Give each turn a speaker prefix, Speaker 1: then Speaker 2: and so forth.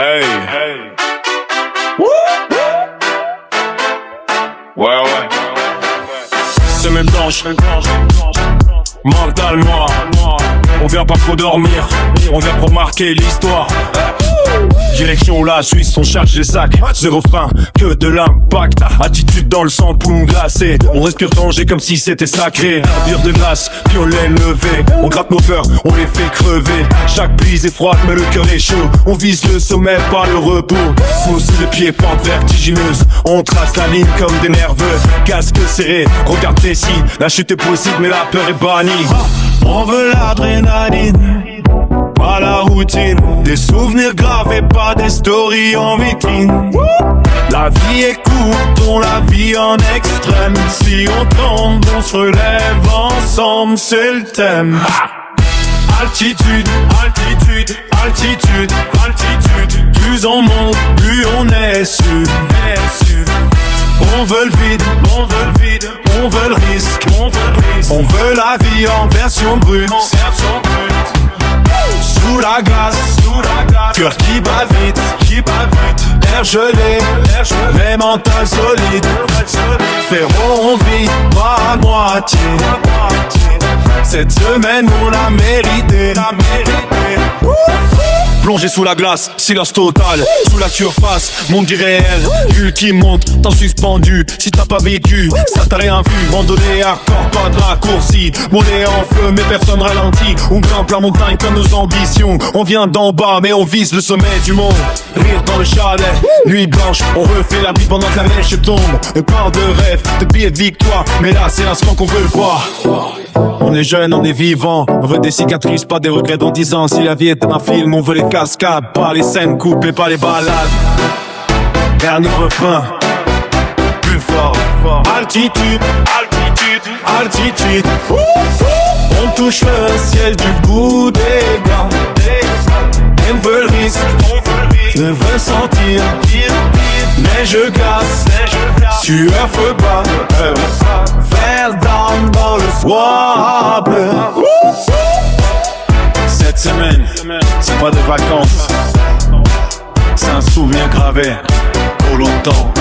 Speaker 1: Hey. Ouais. Semaine blanche. Mentalement, on vient pas pour dormir, on vient pour marquer l'histoire. Direction la Suisse, on charge les sacs. Zéro frein, que de l'impact. Attitude dans le sang, poumon glacé. On respire danger comme si c'était sacré. Ardure de glace, violet levé. On gratte nos peurs, on les fait crever. Chaque prise est froide, mais le cœur est chaud. On vise le sommet par le repos. Faux sous le pied, pente vertigineuse. On trace la ligne comme des nerveux. Casque serré, regarde tes signes. La chute est possible, mais la peur est bannie. On veut l'adrénaline, pas la routine. Des souvenirs gravés, pas des stories en vitrine. La vie est courte, on la vit en extrême. Si on tombe, on se relève ensemble, c'est le thème. Altitude, altitude, altitude, altitude. Plus on monte, plus on est sûr. On veut le vide, on veut le vide, on veut le risque, on veut le risque. On veut la vie en version brute. Sous la glace, cœur qui bat vite, air gelé, mais mental solide. Frérot, on vit pas à moitié. Cette semaine, on l'a mérité. Plongé sous la glace, silence total. Sous la surface, monde irréel. Bulle qui monte, t'en suspendu. Si t'as pas vécu, ça t'a rien vu. Randonnée hardcore, pas de raccourci. Monnaie en feu, mais personne ralentit. On grimpe la montagne comme nos ambitions. On vient d'en bas, mais on vise le sommet du monde. Rire dans le chalet, nuit blanche. On refait la vie pendant que la neige tombe. On parle de rêve, de billets de victoire. Mais là, c'est l'instant qu'on veut voir. On est jeune, on est vivant. On veut des cicatrices, pas des regrets dans 10 ans. Si la vie est un film, on veut les cascades, pas les scènes coupées, pas les balades. Dernier refrain, plus fort. Altitude, altitude, altitude. On touche le ciel du bout des gants. On veut le risque, je veux sentir. Mais je glace, sueur feu bas. Faire down dans le froid bleu. Cette semaine, c'est pas des vacances. C'est un souvenir gravé pour longtemps.